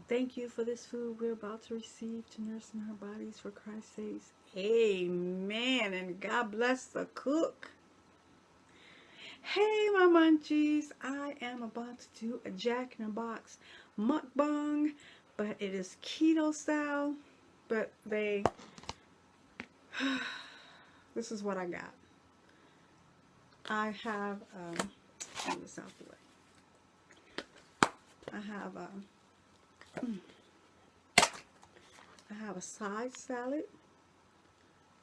Thank you for this food we're about to receive to nourishing our bodies for Christ's sake. Amen. And God bless the cook. Hey, my munchies. I am about to do a Jack in the Box mukbang, but it is keto style. But this is what I got. I have, get this out the way. I have a side salad,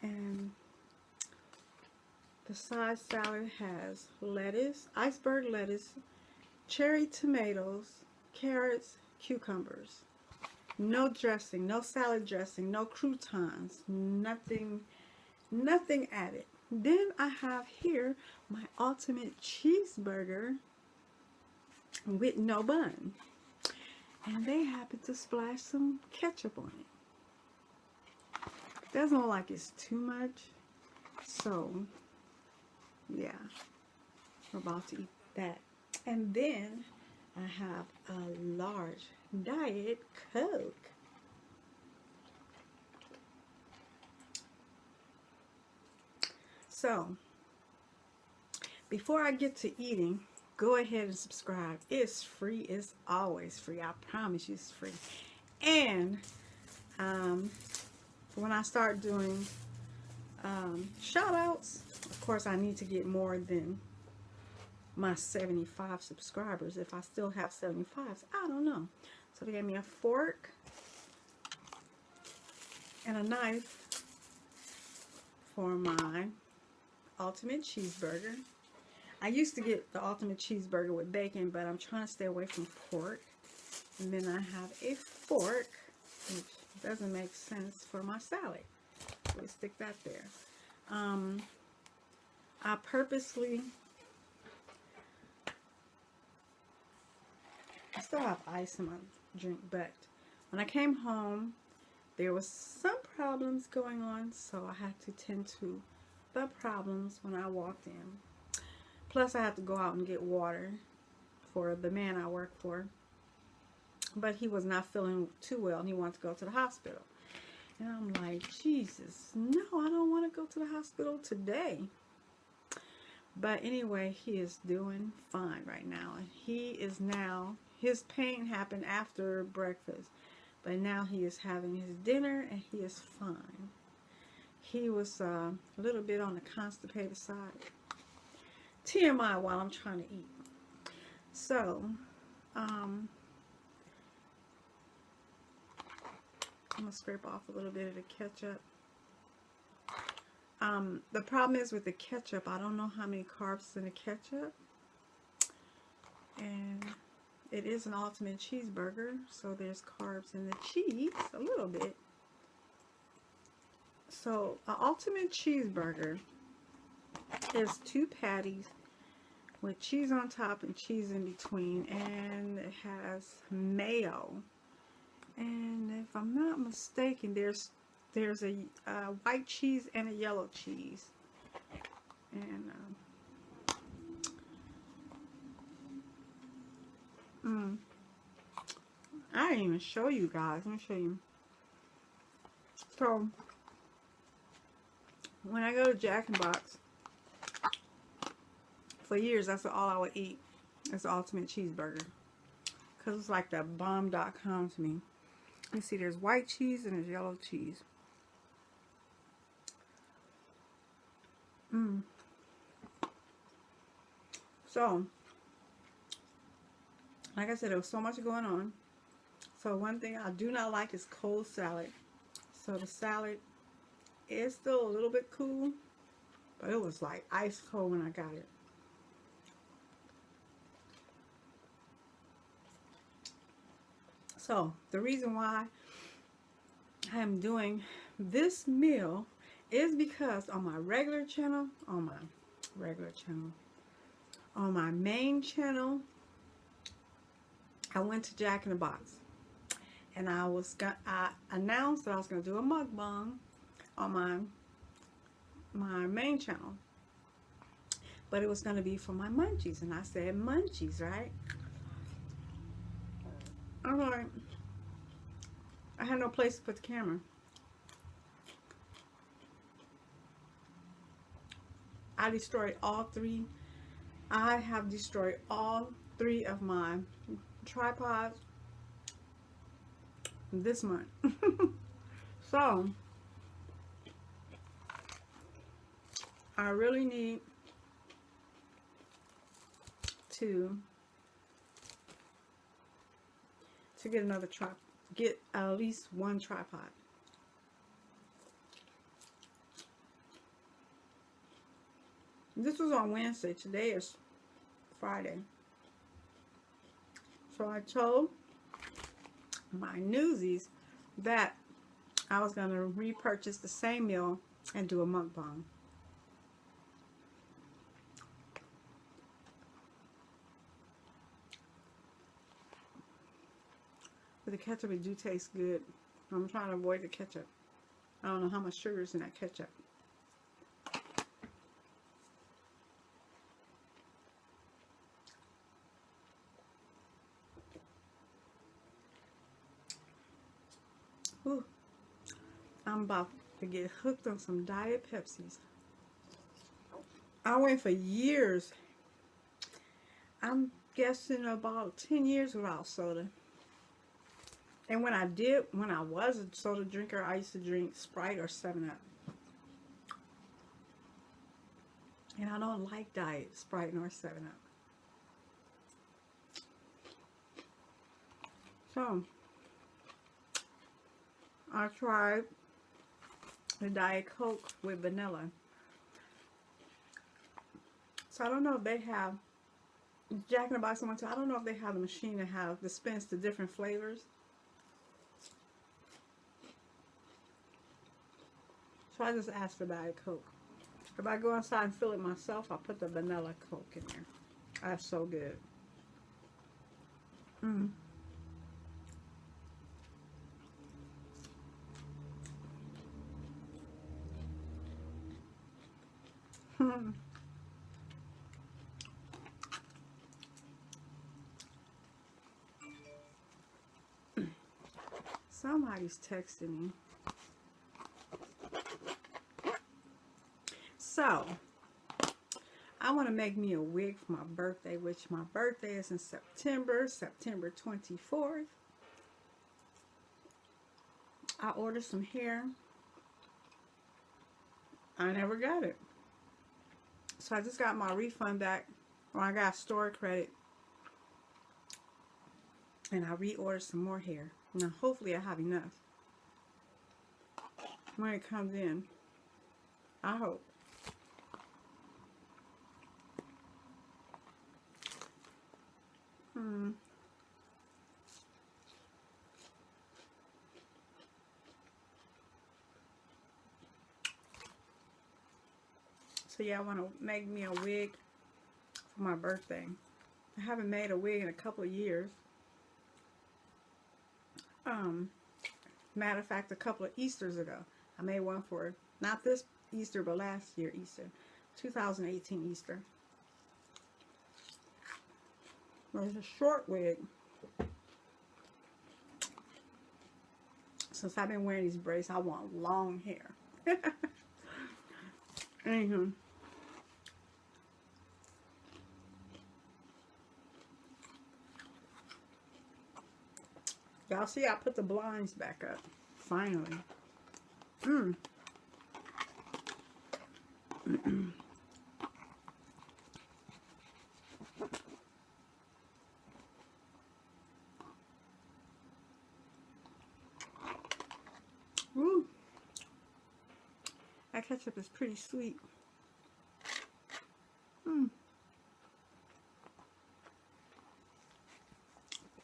and the side salad has lettuce, iceberg lettuce, cherry tomatoes, carrots, cucumbers. No dressing, no salad dressing, no croutons, nothing added. Then I have here my ultimate cheeseburger with no bun. And they happen to splash some ketchup on it. Doesn't look like it's too much. So, yeah. We're about to eat that. And then I have a large Diet Coke. So, before I get to eating, go ahead and subscribe. It's free. It's always free. I promise you it's free. And when I start doing shout outs, of course I need to get more than my 75 subscribers. If I still have 75s, I don't know. So they gave me a fork and a knife for my ultimate cheeseburger. I used to get the ultimate cheeseburger with bacon, but I'm trying to stay away from pork. And then I have a fork, which doesn't make sense for my salad. So we stick that there. I purposely, I still have ice in my drink, but when I came home, there was some problems going on, so I had to tend to the problems when I walked in. Plus, I had to go out and get water for the man I work for. But he was not feeling too well, and he wanted to go to the hospital. And I'm like, Jesus, no, I don't want to go to the hospital today. But anyway, he is doing fine right now. And he is now, his pain happened after breakfast. But now he is having his dinner, and he is fine. He was a little bit on the constipated side. TMI while I'm trying to eat. So, I'm going to scrape off a little bit of the ketchup. The problem is with the ketchup, I don't know how many carbs is in the ketchup. And it is an ultimate cheeseburger, so there's carbs in the cheese, a little bit. So, an ultimate cheeseburger is 2 patties with cheese on top and cheese in between, and it has mayo. And if I'm not mistaken, there's a white cheese and a yellow cheese. And I didn't even show you guys. Let me show you. So when I go to Jack in the Box, for years that's all I would eat. It's the ultimate cheeseburger, because it's like the bomb.com to me. You see, there's white cheese and there's yellow cheese. So, like I said, there was so much going on. So one thing I do not like is cold salad. So the salad is still a little bit cool, but it was like ice cold when I got it. So the reason why I am doing this meal is because on my regular channel, on my main channel, I went to Jack in the Box, and I announced that I was going to do a mukbang on my main channel, but it was going to be for my munchies, and I said munchies, right? All right. I had no place to put the camera. I destroyed all three. I have destroyed all three of my tripods this month. So, I really need to get another tripod. Get at least one tripod. This was on Wednesday. Today is Friday. So I told my newsies that I was going to repurchase the same meal and do a mukbang. But the ketchup, it do taste good. I'm trying to avoid the ketchup. I don't know how much sugar is in that ketchup. Ooh, I'm about to get hooked on some Diet Pepsis. I went for years. I'm guessing about 10 years without soda. And when I was a soda drinker, I used to drink Sprite or 7-Up. And I don't like Diet Sprite nor 7-Up. So, I tried the Diet Coke with vanilla. So I don't know if they have, Jack in the Box, I don't know if they have the machine that have dispense the different flavors. So I just asked for Diet Coke. If I go inside and fill it myself, I'll put the vanilla Coke in there. That's so good. Somebody's texting me. So, I want to make me a wig for my birthday, which my birthday is in September 24th. I ordered some hair. I never got it. So I just got my refund back. Well, I got store credit. And I reordered some more hair. Now, hopefully I have enough when it comes in. I hope. So yeah, I want to make me a wig for my birthday. I haven't made a wig in a couple of years. Matter of fact, a couple of Easters ago, I made one for, not this Easter, but last year Easter, 2018 Easter. Well, it's a short wig. Since I've been wearing these braids, I want long hair. Anywho. Y'all see I put the blinds back up. Finally. Woo. That ketchup is pretty sweet.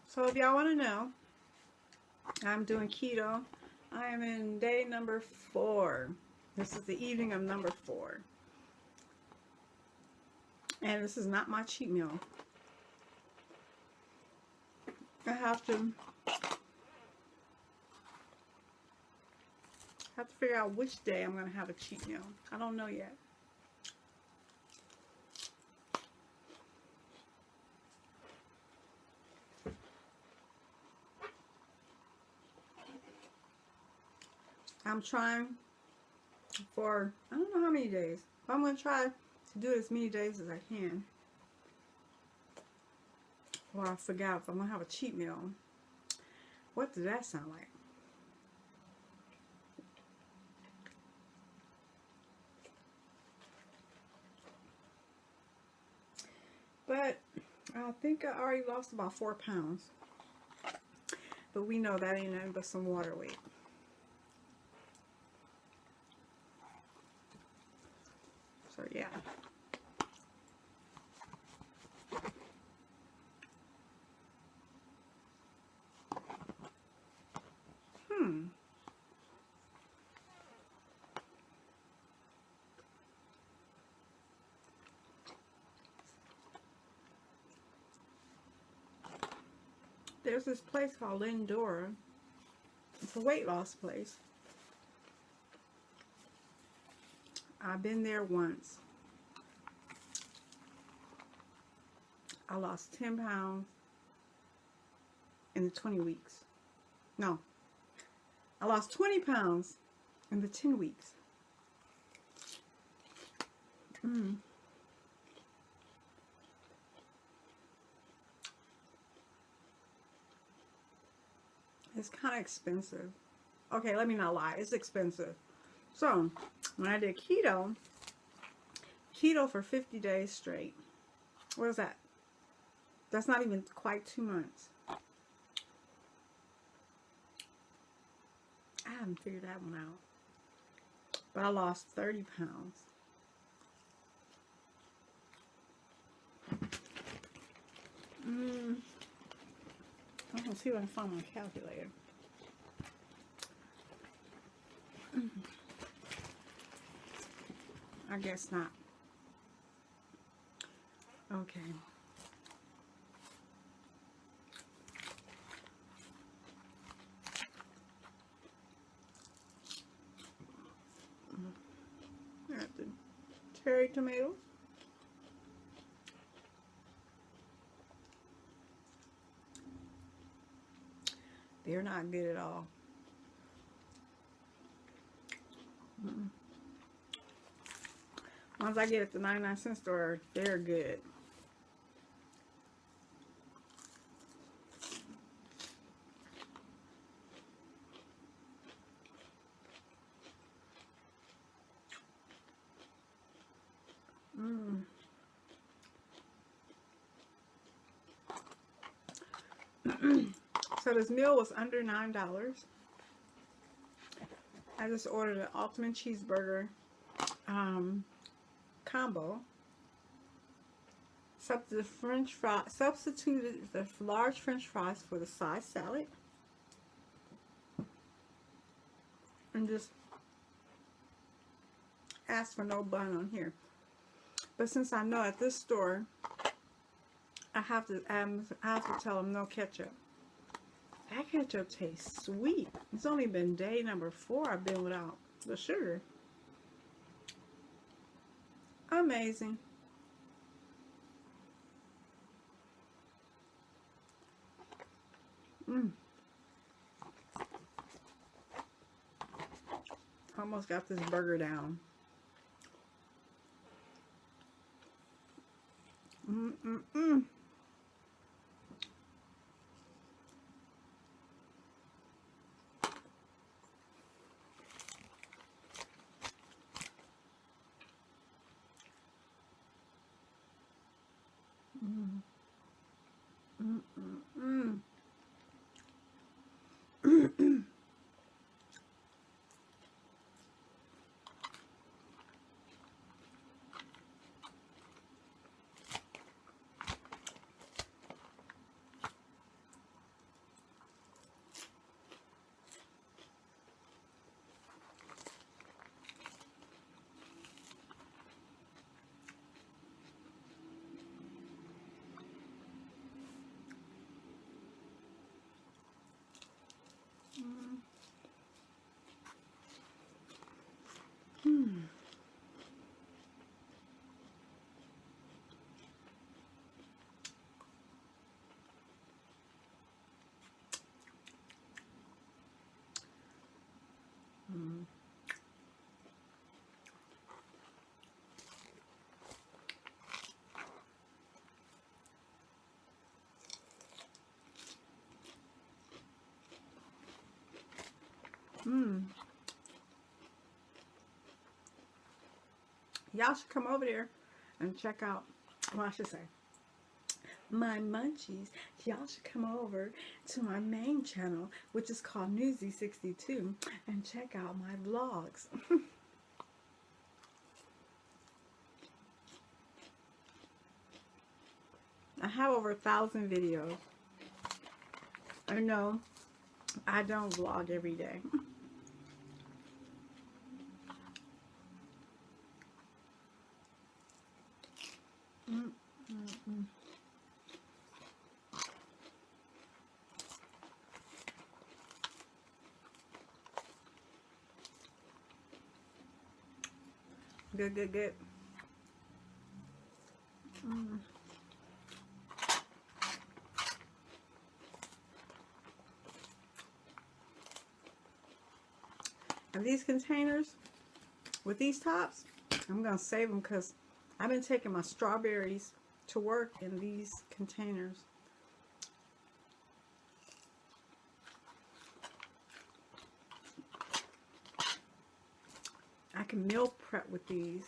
So if y'all want to know, I'm doing keto. I am in day number 4. This is the evening of number 4. And this is not my cheat meal. I have to figure out which day I'm going to have a cheat meal. I don't know yet. I'm trying for, I don't know how many days. But I'm going to try to do it as many days as I can. Or I forgot if I'm going to have a cheat meal. What does that sound like? But I think I already lost about 4 pounds. But we know that ain't nothing but some water weight. So yeah. There's this place called Lindora. It's a weight loss place. I've been there once. I lost 10 pounds in the 20 weeks. No. I lost 20 pounds in the 10 weeks. It's kind of expensive. Okay, let me not lie. It's expensive. So, when I did keto for 50 days straight. What is that? That's not even quite 2 months. I haven't figured that one out. But I lost 30 pounds. I'm gonna see if I can find my calculator. I guess not. Okay. Got the cherry tomatoes. They're not good at all. Once I get at the 99-cent store, they're good. So this meal was under $9. I just ordered an ultimate cheeseburger combo. Substituted the large French fries for the side salad, and just asked for no bun on here. But since I know at this store, I have to tell them no ketchup. That ketchup tastes sweet. It's only been day number 4 I've been without the sugar. Amazing. Almost got this burger down. Y'all should come over there and check out, well, I should say, my munchies. Y'all should come over to my main channel, which is called Newsy62, and check out my vlogs. I have over 1,000 videos. I know I don't vlog every day. Good, good, good. And these containers with these tops, I'm going to save them because I've been taking my strawberries to work in these containers. I can meal prep with these.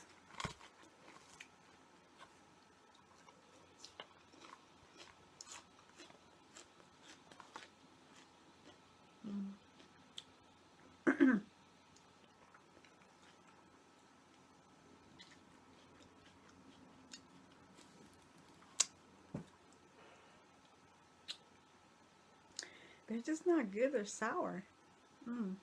They're just not good. They're sour. And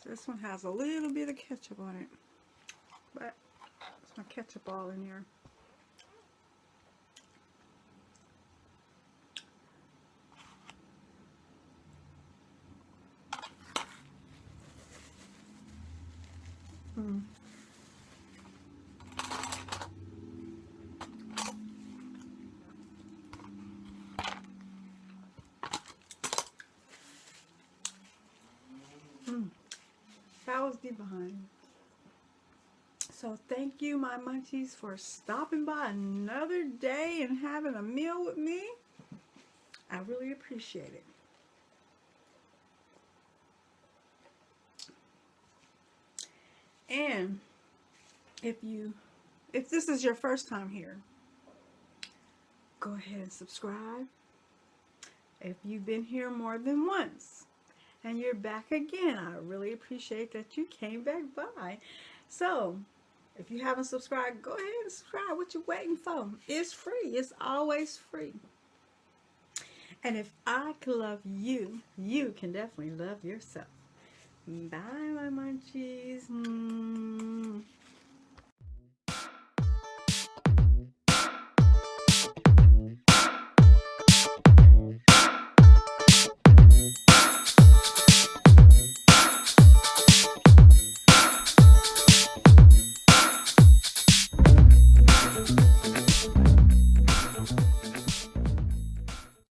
this one has a little bit of ketchup on it, but it's my ketchup all in here. That was deep behind. So thank you, my munchies, for stopping by another day and having a meal with me. I really appreciate it. And if this is your first time here, go ahead and subscribe. If you've been here more than once and you're back again, I really appreciate that you came back by. So if you haven't subscribed, go ahead and subscribe. What you waiting for? It's free. it's always free. And if I can love you, you can definitely love yourself. Bye, my munchies.